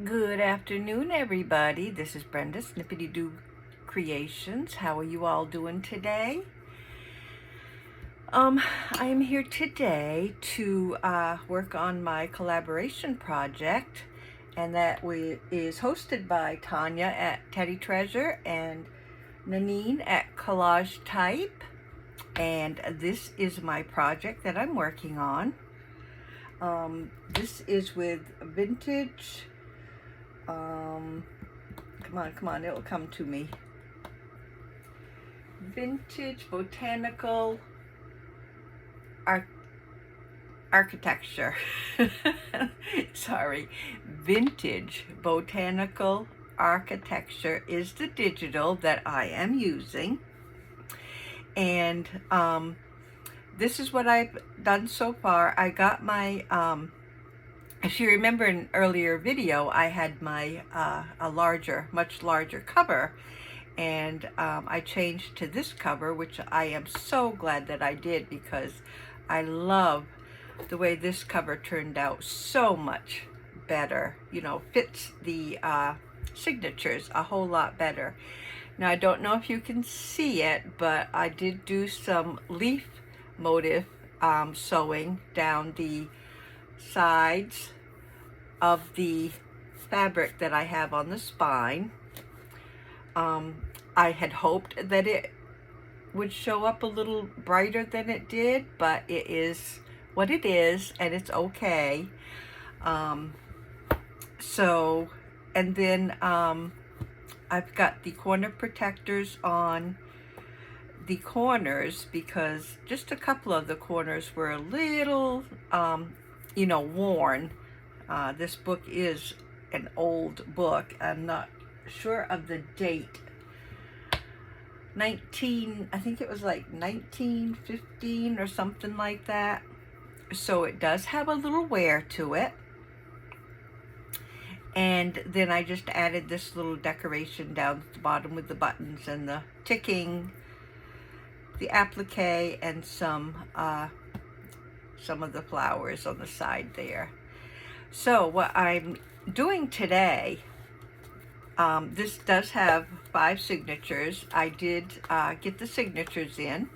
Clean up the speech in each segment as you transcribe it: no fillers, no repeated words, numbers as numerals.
Good afternoon, everybody. This is Brenda Snippety Doo Creations. How are you all doing today? I am here today to work on my collaboration project, and that is hosted by Tania at Teddy Treasure and Nanine at Collage Type. And this is my project that I'm working on. This is with Vintage. Come on, it'll come to me. Vintage Botanical Architecture. Sorry. Vintage Botanical Architecture is the digital that I am using. And this is what I've done so far. I got my if you remember in an earlier video, I had my much larger cover, and I changed to this cover, which I am so glad that I did, because I love the way this cover turned out so much better. You know, fits the signatures a whole lot better. Now, I don't know if you can see it, but I did do some leaf motif sewing down the sides of the fabric that I have on the spine. I had hoped that it would show up a little brighter than it did, but it is what it is, and it's okay. And then I've got the corner protectors on the corners, because just a couple of the corners were a little, worn. This book is an old book. I'm not sure of the date. I think it was like 1915 or something like that. So it does have a little wear to it. And then I just added this little decoration down at the bottom with the buttons and the ticking, the applique, and some of the flowers on the side there. So what I'm doing today, this does have 5 signatures. I did get the signatures in.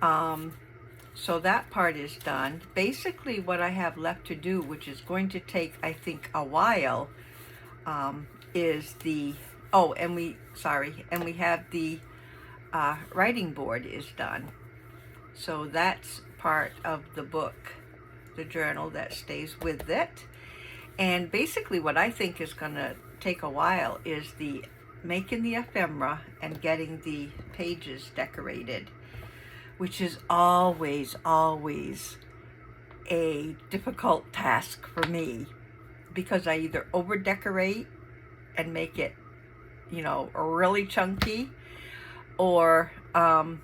So that part is done. Basically what I have left to do, which is going to take, I think, a while, is the, and we have the writing board is done. So that's part of the book, the journal that stays with it. And basically what I think is going to take a while is making the ephemera and getting the pages decorated, which is always a difficult task for me, because I either over decorate and make it, really chunky, or I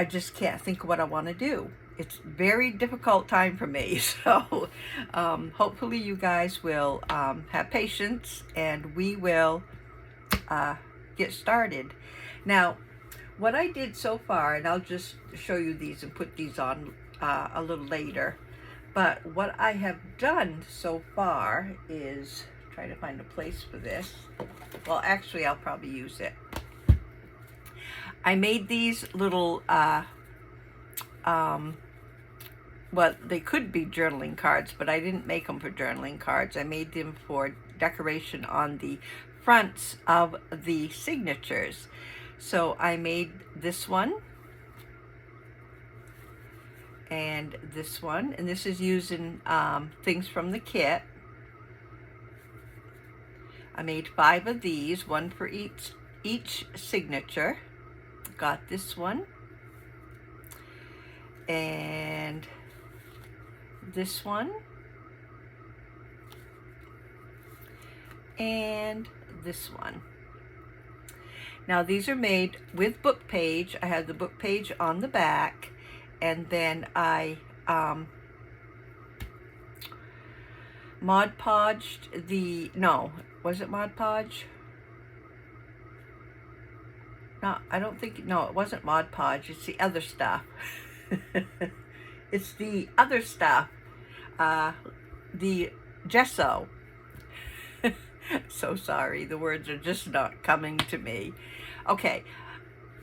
just can't think of what I want to do. It's a very difficult time for me. So hopefully you guys will have patience, and we will get started. Now, what I did so far, and I'll just show you these and put these on a little later, but what I have done so far is try to find a place for this. Well, actually, I'll probably use it. I made these little well, they could be journaling cards, but I didn't make them for journaling cards. I made them for decoration on the fronts of the signatures. So I made this one and this one, and this is using things from the kit. I made 5 of these, one for each signature. Got this one, and this one, and this one. Now these are made with book page. I have the book page on the back, and then I Mod Podged was it Mod Podge? No, I don't think, no, it wasn't Mod Podge, it's the other stuff. It's the other stuff. The gesso. So sorry, the words are just not coming to me. Okay,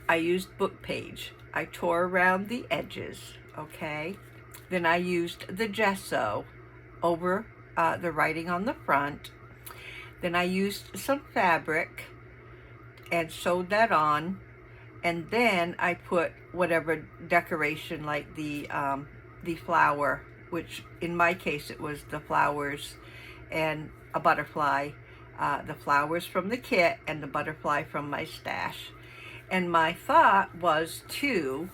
I used book page. I tore around the edges, okay? Then I used the gesso over the writing on the front. Then I used some fabric and sewed that on. And then I put whatever decoration, like the flower, which in my case it was the flowers and a butterfly, the flowers from the kit and the butterfly from my stash. And my thought was to,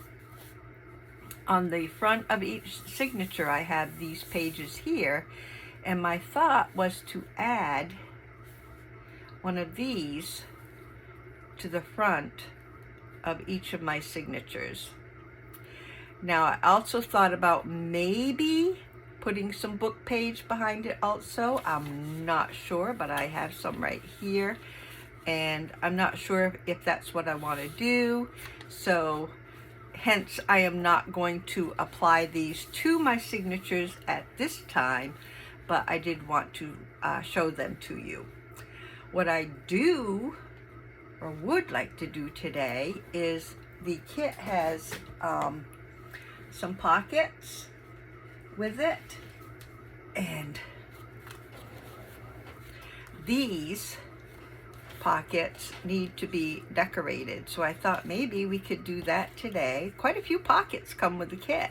on the front of each signature, I have these pages here, and my thought was to add one of these to the front of each of my signatures. Now, I also thought about maybe putting some book page behind it also. I'm not sure, but I have some right here, and I'm not sure if that's what I want to do. So hence, I am not going to apply these to my signatures at this time, but I did want to show them to you. What I do or would like to do today is the kit has some pockets with it, and these pockets need to be decorated, so I thought maybe we could do that today. Quite a few pockets come with the kit,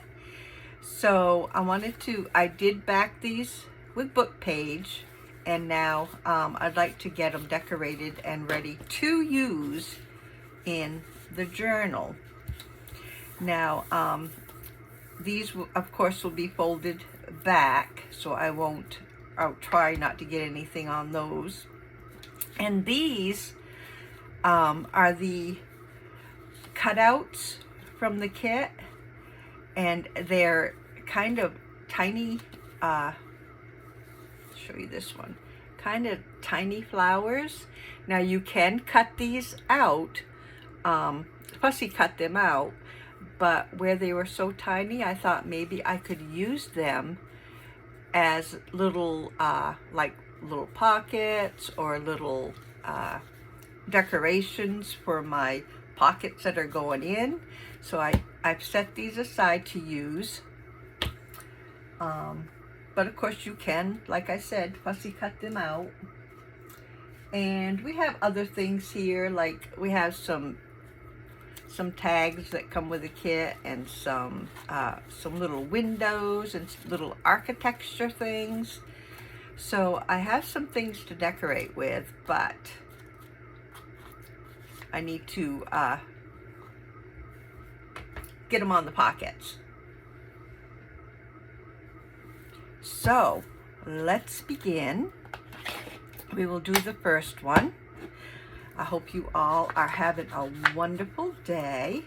so I did back these with book page, and now I'd like to get them decorated and ready to use in the journal. Now these of course will be folded back, so I'll try not to get anything on those. And these are the cutouts from the kit, and they're kind of tiny, show you this one, kind of tiny flowers. Now you can cut these out, Fussy cut them out, but where they were so tiny, I thought maybe I could use them as little, like little pockets or little decorations for my pockets that are going in. So I've set these aside to use. But of course you can, like I said, fussy cut them out. And we have other things here, like we have some tags that come with the kit, and some little windows and little architecture things. So I have some things to decorate with, but I need to get them on the pockets. So let's begin. We will do the first one. I hope you all are having a wonderful day.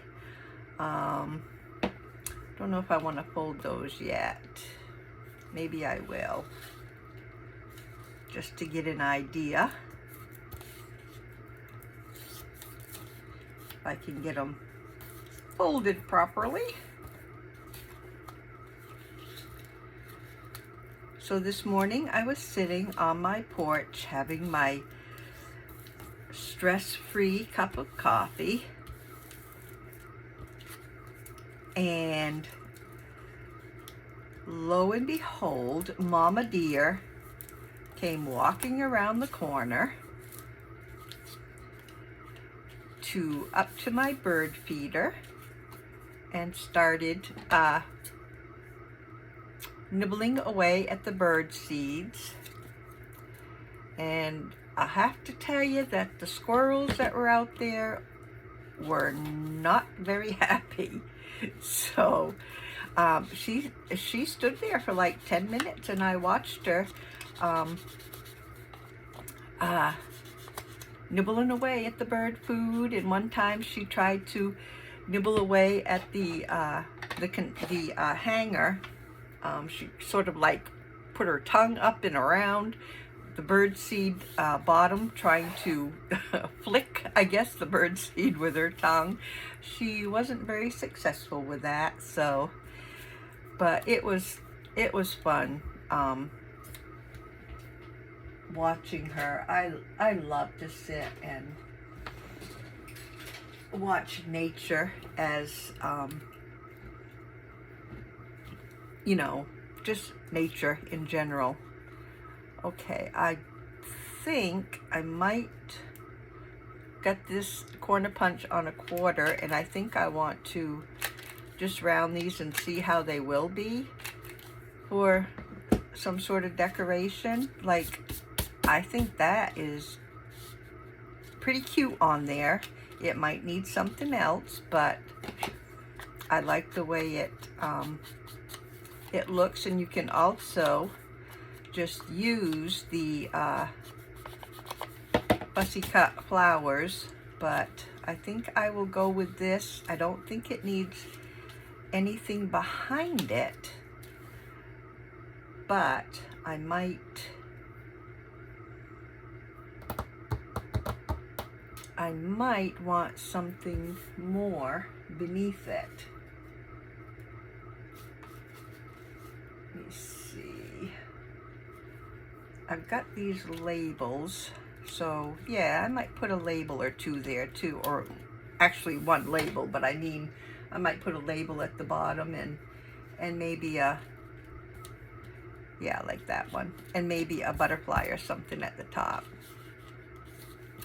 Don't know if I want to fold those yet. Maybe I will, just to get an idea. If I can get them folded properly. So this morning I was sitting on my porch having my stress-free cup of coffee, and lo and behold, Mama Deer came walking around the corner up to my bird feeder and started nibbling away at the bird seeds. And I have to tell you that the squirrels that were out there were not very happy. So she stood there for like 10 minutes, and I watched her nibbling away at the bird food. And one time she tried to nibble away at the hanger. She sort of like put her tongue up and around the bird seed bottom, trying to flick, I guess, the bird seed with her tongue. She wasn't very successful with that, so, but it was fun. watching her. I love to sit and watch nature as, you know, just nature in general. Okay, I think I might get this corner punch on a quarter, and I think I want to just round these and see how they will be for some sort of decoration. Like, I think that is pretty cute on there. It might need something else, but I like the way it looks. And you can also just use the fussy cut flowers, but I think I will go with this. I don't think it needs anything behind it, but I might want something more beneath it. Let me see. I've got these labels, so yeah, I might put a label or two there too, or actually one label, but I mean, I might put a label at the bottom and maybe a, yeah, like that one, and maybe a butterfly or something at the top.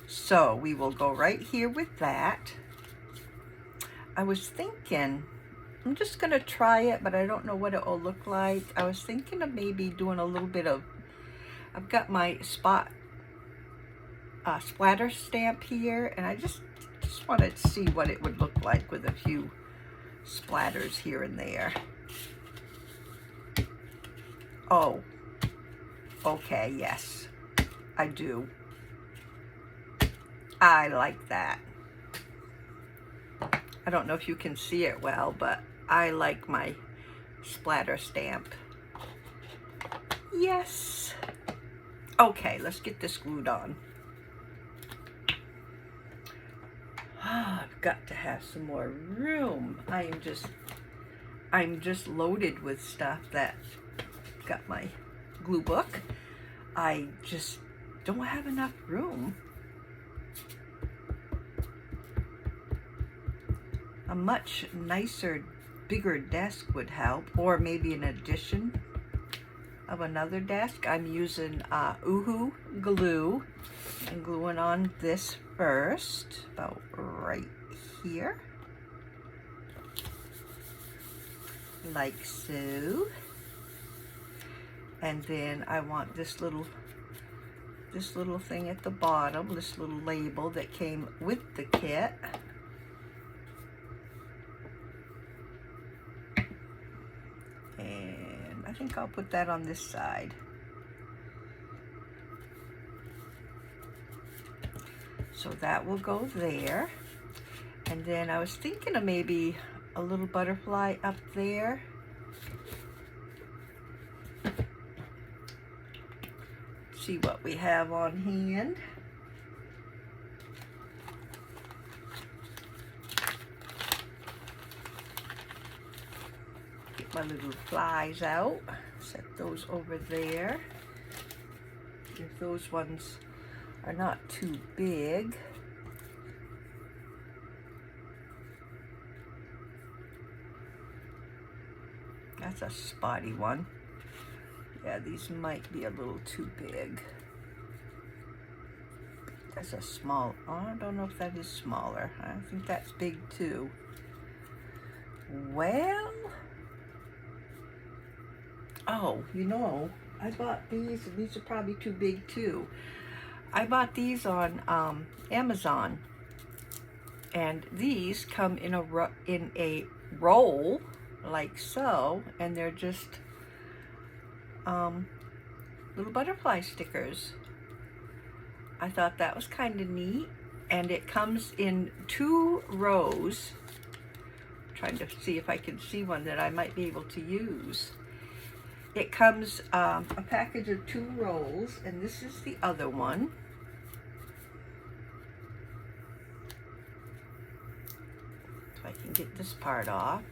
So we will go right here with that. I was thinking, I'm just gonna try it, but I don't know what it will look like. I was thinking of maybe doing a little bit of, I've got my splatter stamp here, and I just wanted to see what it would look like with a few splatters here and there. Oh, okay, yes, I do. I like that. I don't know if you can see it well, but I like my splatter stamp. Yes. Okay, let's get this glued on. I've got to have some more room. I'm just loaded with stuff. That got my glue book. I just don't have enough room. A much nicer, bigger desk would help, or maybe an addition of another desk. I'm using Uhu glue and gluing on this first, about right here, like so. And then I want this little thing at the bottom, this little label that came with the kit. And I think I'll put that on this side. So that will go there. And then I was thinking of maybe a little butterfly up there. See what we have on hand. Get my little flies out, set those over there. If those ones are not too big. That's a spotty one. Yeah, these might be a little too big. That's a small, oh, I don't know if that is smaller. I think that's big too. Well, oh, you know, I bought these, and these are probably too big too. I bought these on Amazon, and these come in a roll like so, and they're just little butterfly stickers. I thought that was kind of neat, and it comes in 2 rows. I'm trying to see if I can see one that I might be able to use. It comes a package of 2 rolls, and this is the other one. If I can get this part off.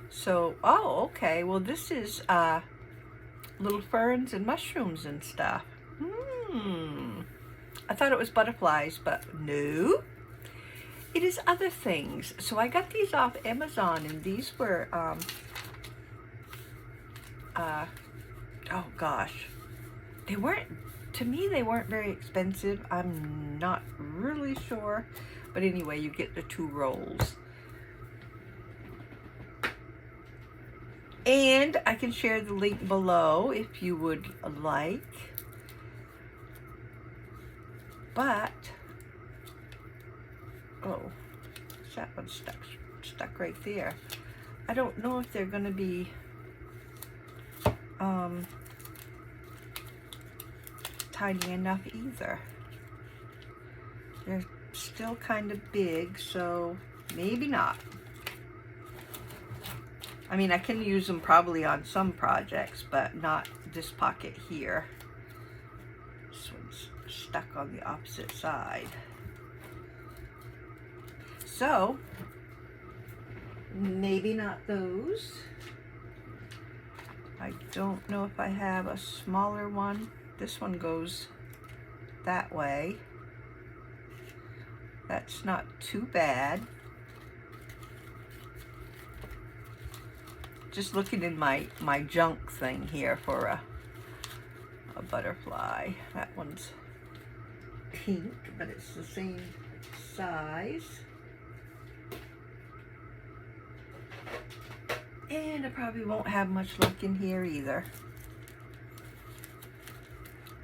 So, oh, okay, well this is little ferns and mushrooms and stuff. I thought it was butterflies, but no. It is other things. So I got these off Amazon, and these were, oh gosh. They weren't, to me, they weren't very expensive. I'm not really sure. But anyway, you get the 2 rolls. And I can share the link below if you would like. But, oh, that one's stuck right there. I don't know if they're going to be tiny enough either. They're still kind of big, so maybe not. I mean, I can use them probably on some projects, but not this pocket here. This one's stuck on the opposite side. So, maybe not those. I don't know if I have a smaller one. This one goes that way. That's not too bad. Just looking in my junk thing here for a butterfly. That one's pink, but it's the same size. And I probably won't have much luck in here either.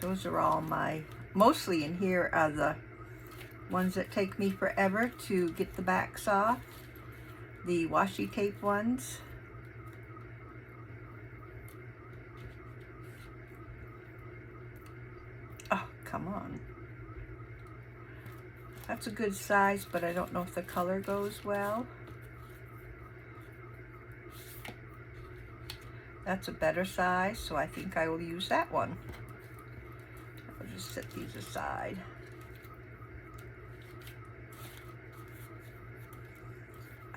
Those are all mostly in here are the ones that take me forever to get the backs off. The washi tape ones. Oh, come on. That's a good size, but I don't know if the color goes well. That's a better size, so I think I will use that one. I'll just set these aside.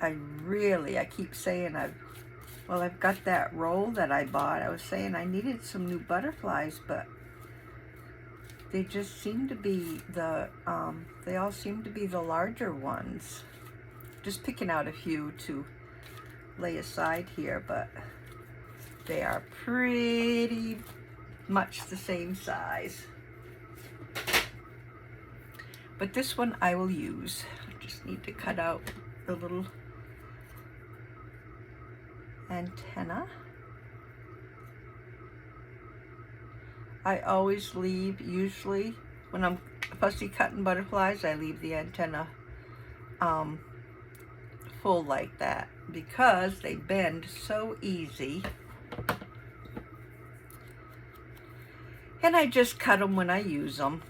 I keep saying I've got that roll that I bought. I was saying I needed some new butterflies, but they just seem to be they all seem to be the larger ones. Just picking out a few to lay aside here, but they are pretty much the same size. But this one I will use. I just need to cut out the little antenna. I always leave, usually when I'm fussy cutting butterflies, I leave the antenna full like that because they bend so easy. And I just cut them when I use them.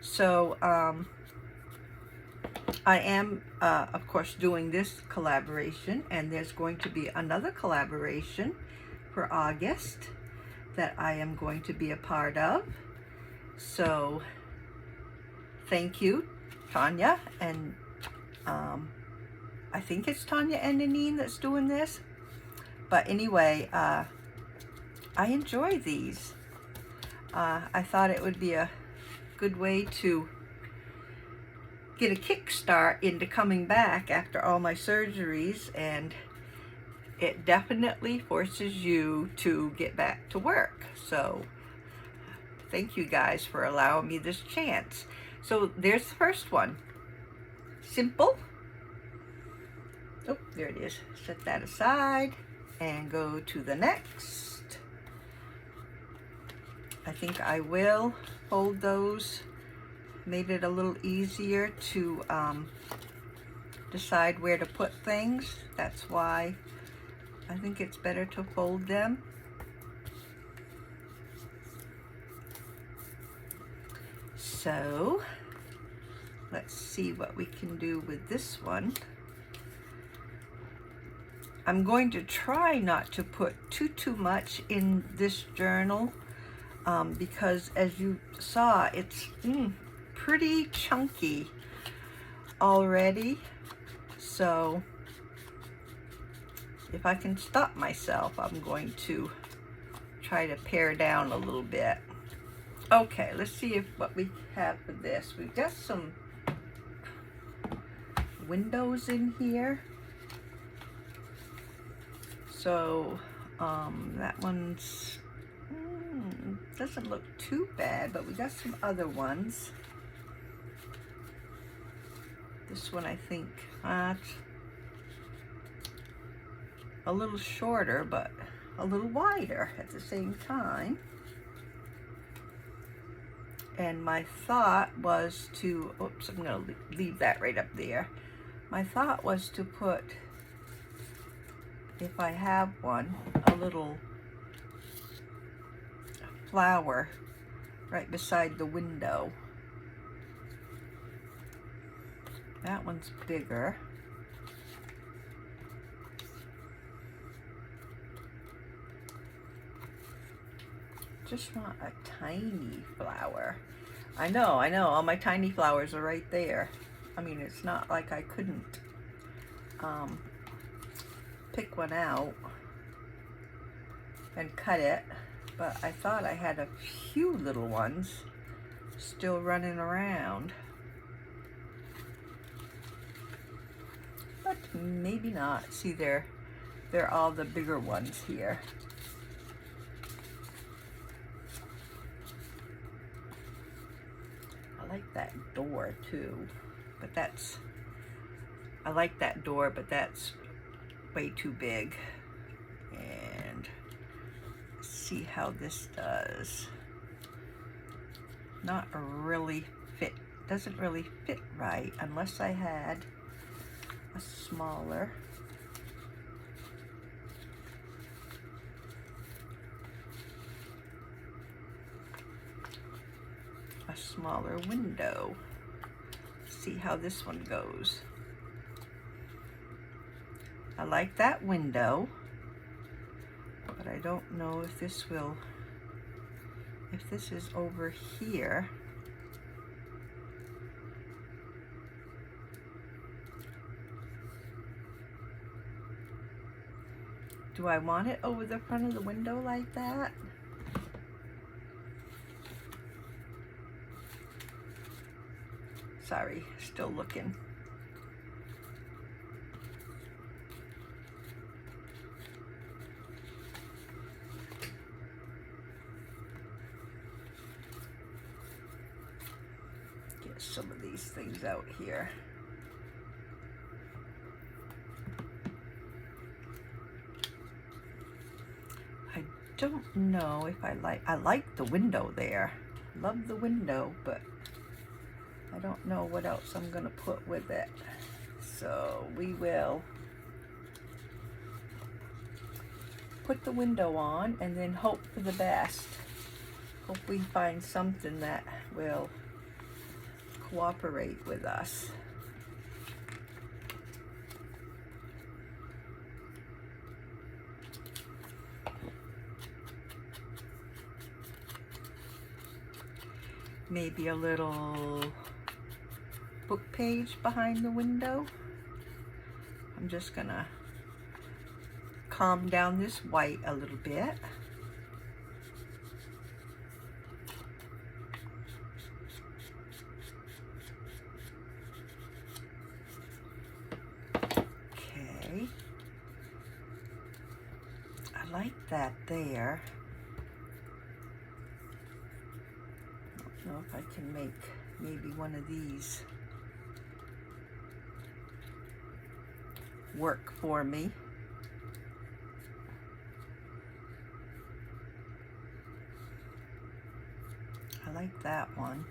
So I am, of course, doing this collaboration, and there's going to be another collaboration for August that I am going to be a part of. So thank you, Tania, and I think it's Tania and Nanine that's doing this. But anyway, I enjoy these. I thought it would be a good way to get a kickstart into coming back after all my surgeries, and it definitely forces you to get back to work. So thank you guys for allowing me this chance. So there's the first one. Simple. Oh, there it is. Set that aside and go to the next. I think I will fold those. Made it a little easier to decide where to put things. That's why I think it's better to fold them. So let's see what we can do with this one. I'm going to try not to put too much in this journal because as you saw, it's pretty chunky already. So if I can stop myself, I'm going to try to pare down a little bit. Okay, let's see what we have for this. We've got some windows in here. So that one's doesn't look too bad, but we got some other ones. This one I think a little shorter, but a little wider at the same time. And my thought was to, oops, I'm gonna leave that right up there. My thought was to put, if I have one, a little flower right beside the window. That one's bigger. Just want a tiny flower. I know, all my tiny flowers are right there. I mean, it's not like I couldn't pick one out and cut it, but I thought I had a few little ones still running around. But maybe not. See, they're all the bigger ones here. I like that door too, but I like that door, but that's way too big. And see how this does. Not really fit, doesn't really fit right unless I had a smaller. Smaller window. See how this one goes. I like that window, but I don't know if this is over here. Do I want it over the front of the window like that? Sorry, still looking. Get some of these things out here. I don't know if I like the window there. Love the window, but I don't know what else I'm gonna put with it. So we will put the window on and then hope for the best. Hope we find something that will cooperate with us. Maybe a little book page behind the window. I'm just gonna calm down this white a little bit. Okay. I like that there. I don't know if I can make maybe one of these work for me. I like that one.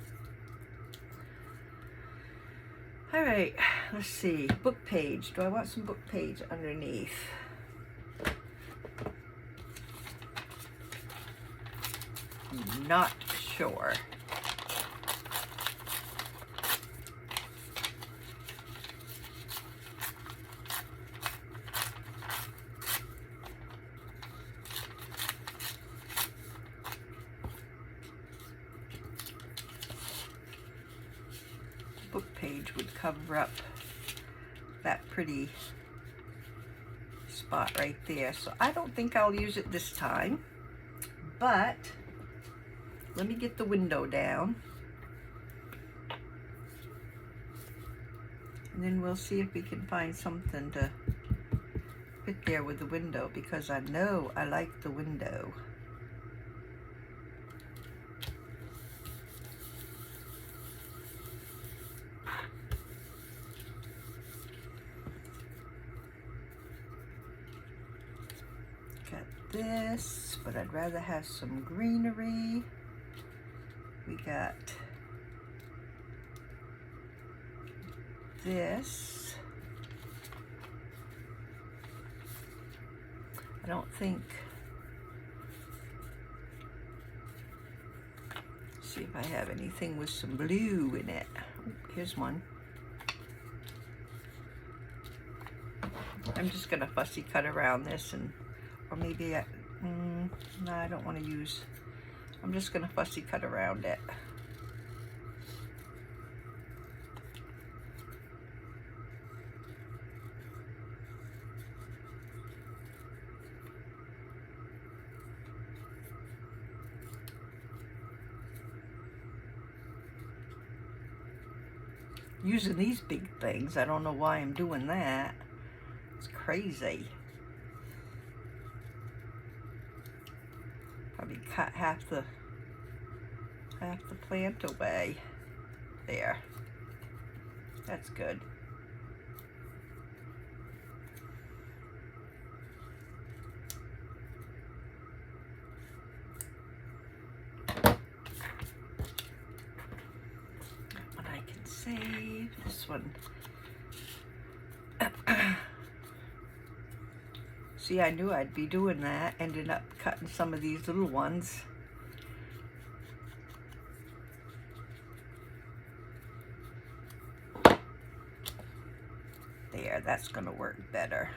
All right, let's see. Book page. Do I want some book page underneath? I'm not sure. Book page would cover up that pretty spot right there. So I don't think I'll use it this time, But let me get the window down. And then we'll see if we can find something to fit there with the window, because I know I like the window. Got this, but I'd rather have some greenery. We got this. I don't think, see if I have anything with some blue in it. Oh, here's one. I'm just gonna fussy cut around this, and or maybe no, I don't want to use, I'm just gonna fussy cut around it. Using these big things, I don't know why I'm doing that. It's crazy. Probably cut half the plant away. There. That's good. That one I can save. This one. See, I knew I'd be doing that. Ended up cutting some of these little ones. There, that's gonna work better.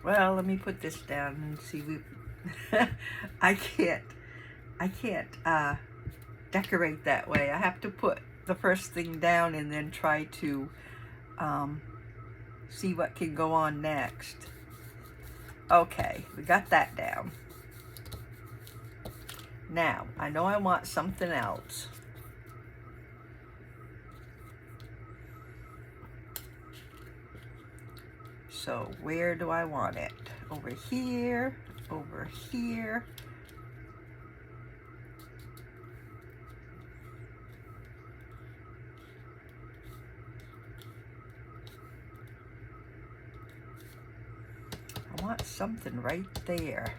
Well, let me put this down and see. I can't decorate that way. I have to put the first thing down and then try to see what can go on next. Okay, we got that down. Now, I know I want something else. So where do I want it? Over here, over here. I want something right there.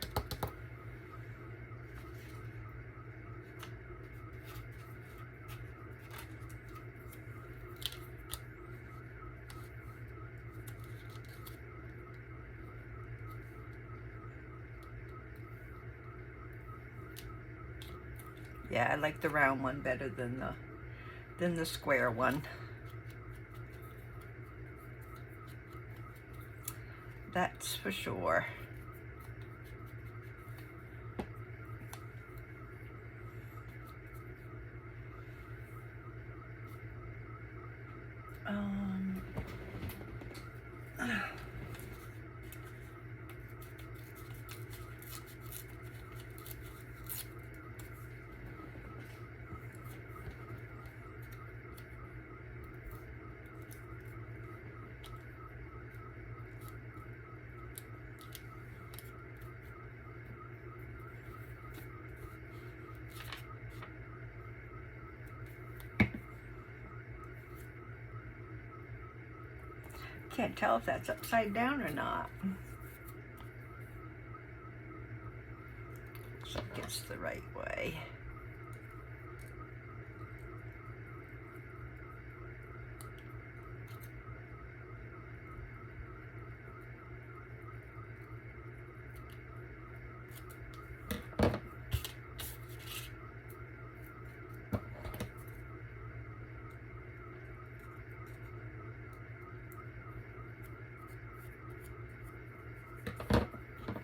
Yeah, I like the round one better than the square one. That's for sure. Can't tell if that's upside down or not. Looks like it's the right way.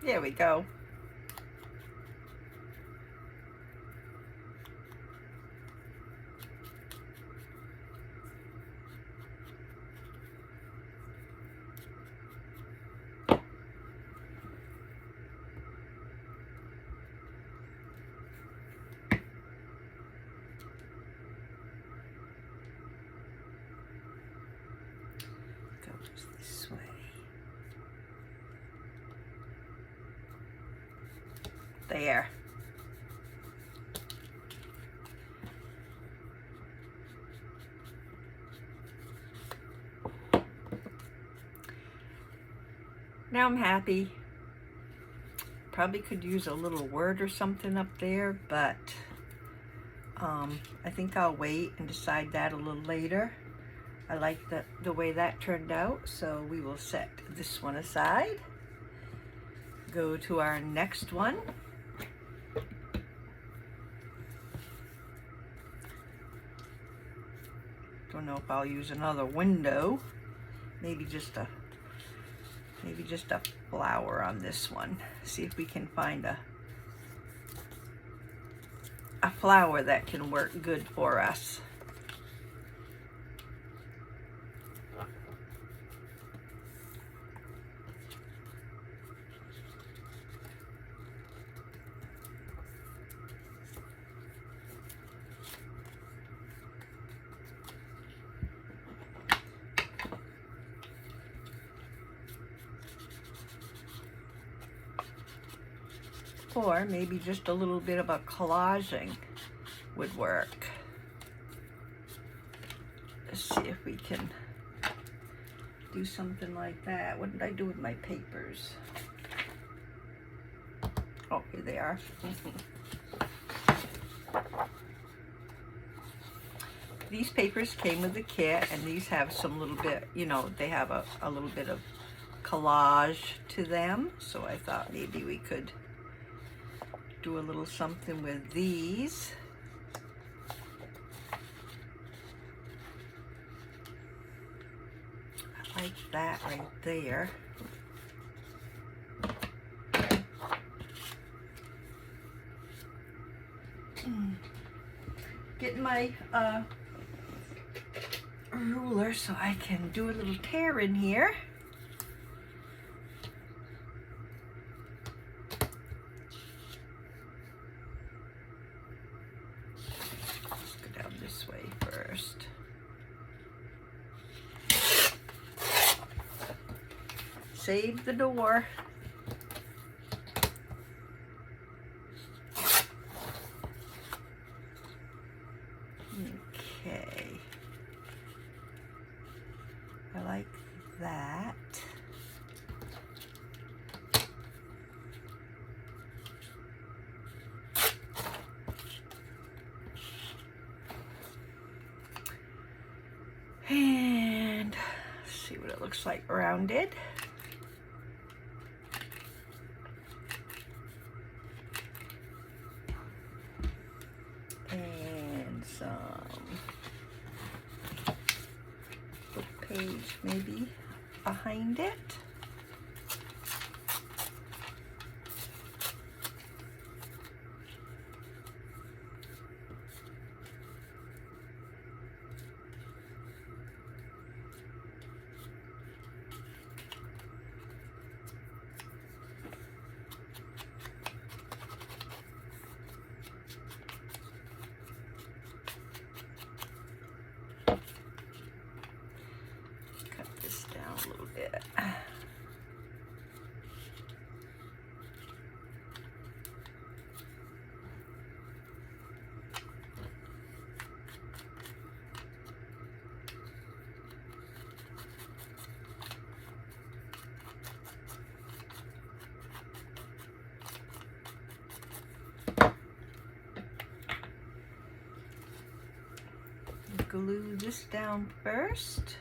There we go. Goes this way. There. Now I'm happy. Probably could use a little word or something up there, but I think I'll wait and decide that a little later. I like the way that turned out, so we will set this one aside. Go to our next one. Don't know if I'll use another window. Maybe just a flower on this one. See if we can find a flower that can work good for us. Or maybe just a little bit of a collaging would work. Let's see if we can do something like that. What did I do with my papers? Oh, here they are. These papers came with the kit, and these have some little bit, you know, they have a little bit of collage to them. So I thought maybe we could do a little something with these. I like that right there. Getting my ruler so I can do a little tear in here. Let's go down this way first. Save the door. Okay. I like that. And see what it looks like rounded. And some book page maybe behind it. A little bit. Glue this down first.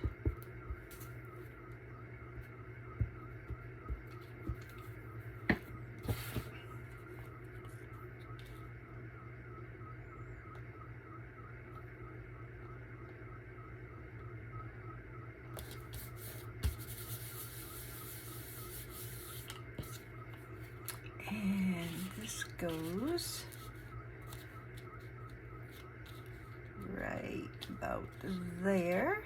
goes right about there.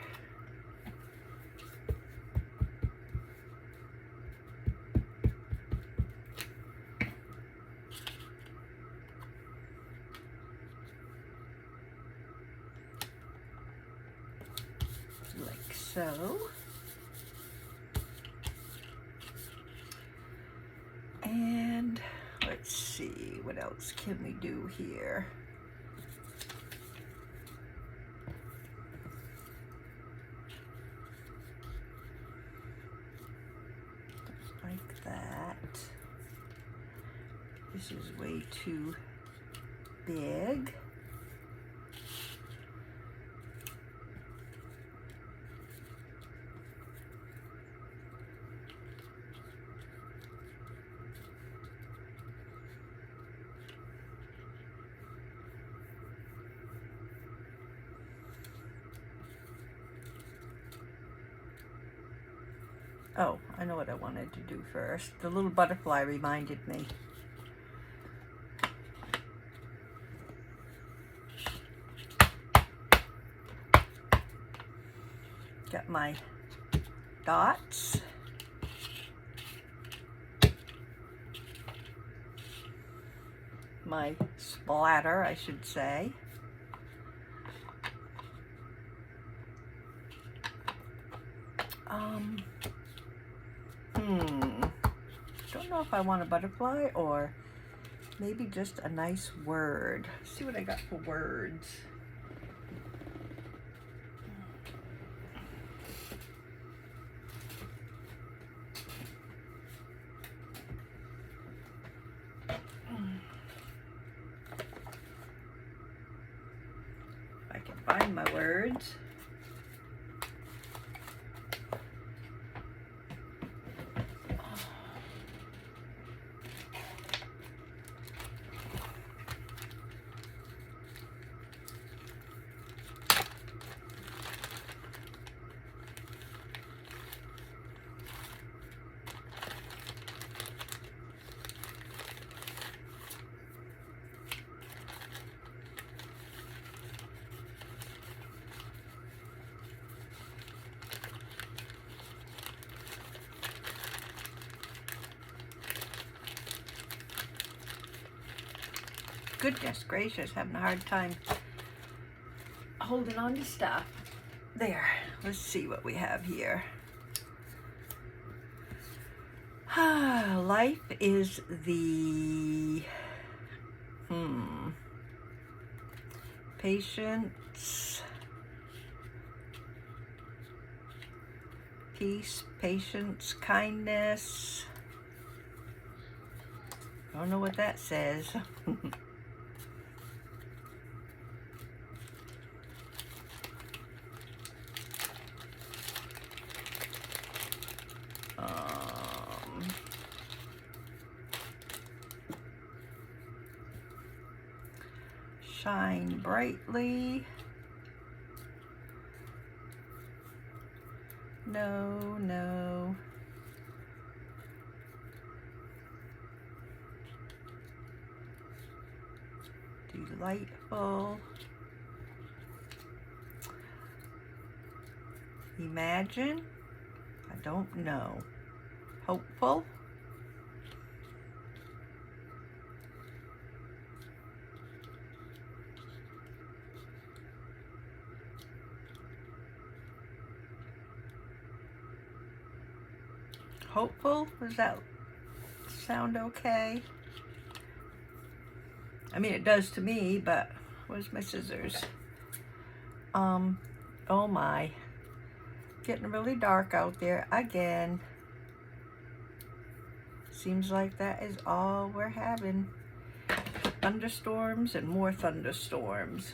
Like so. And let's see, what else can we do here? Like that. This is way too big. Oh, I know what I wanted to do first. The little butterfly reminded me. Got my dots. My splatter, I should say. Don't know if I want a butterfly or maybe just a nice word. Let's see what I got for words. If I can find my words. Goodness gracious, having a hard time holding on to stuff. There, let's see what we have here. Life is the patience, peace, patience, kindness. I don't know what that says. Shine brightly. No, no. Delightful. Imagine. I don't know. Hopeful. Hopeful? Does that sound okay? I mean, it does to me, but where's my scissors? Oh my. Getting really dark out there again. Seems like that is all we're having. Thunderstorms and more thunderstorms.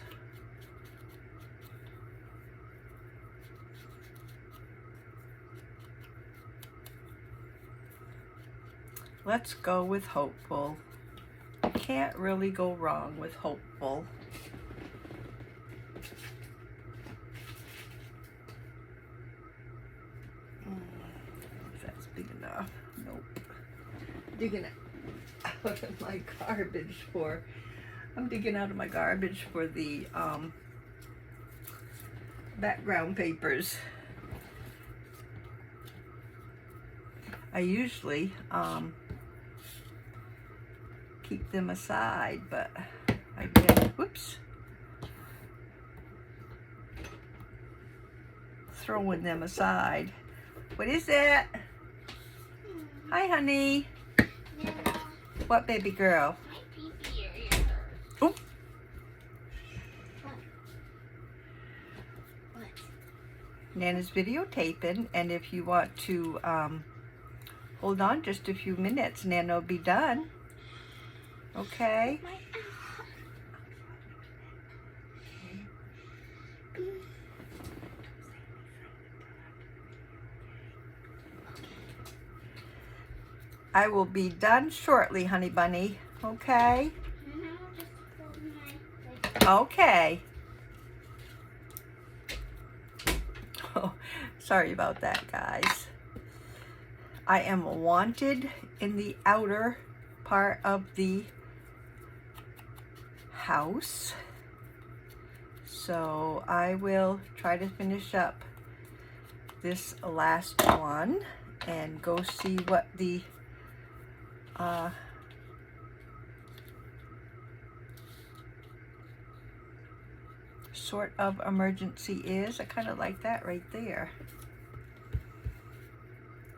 Let's go with hopeful. Can't really go wrong with hopeful. If that's big enough. Nope. Digging it. out of my garbage for, I'm digging out of my garbage for the background papers. I usually keep them aside, but I get, whoops, throwing them aside. What is that? Hi, honey. What, baby girl? Oh. Nana's videotaping, and if you want to hold on just a few minutes, Nana will be done. Okay. I will be done shortly, honey bunny. Okay? Okay. Oh, sorry about that, guys. I am wanted in the outer part of the house. So I will try to finish up this last one and go see what the sort of emergency is. I kind of like that right there.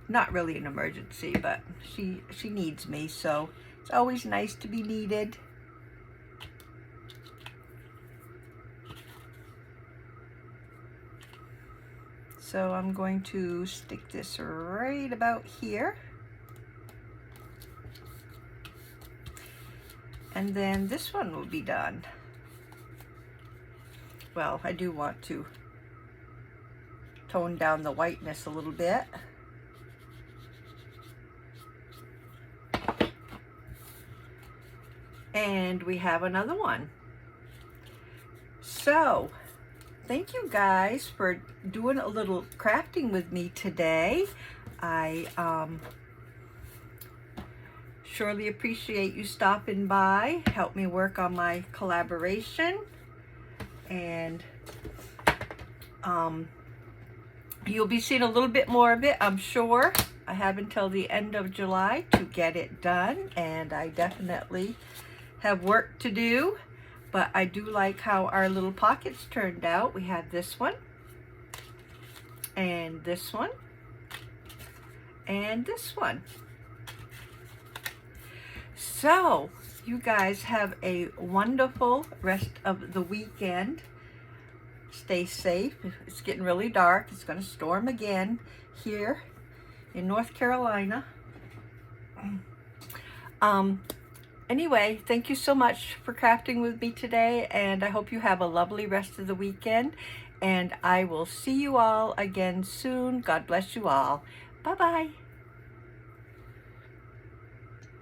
Not really an emergency, but she needs me, so it's always nice to be needed. So I'm going to stick this right about here. And then this one will be done. Well, I do want to tone down the whiteness a little bit. And we have another one. So, thank you guys for doing a little crafting with me today. I surely appreciate you stopping by, help me work on my collaboration, and you'll be seeing a little bit more of it, I'm sure. I have until the end of July to get it done, and I definitely have work to do, but I do like how our little pockets turned out. We have this one, and this one, and this one. So, you guys have a wonderful rest of the weekend. Stay safe. It's getting really dark. It's going to storm again here in North Carolina. Anyway, thank you so much for crafting with me today, and I hope you have a lovely rest of the weekend, and I will see you all again soon. God bless you all. Bye-bye.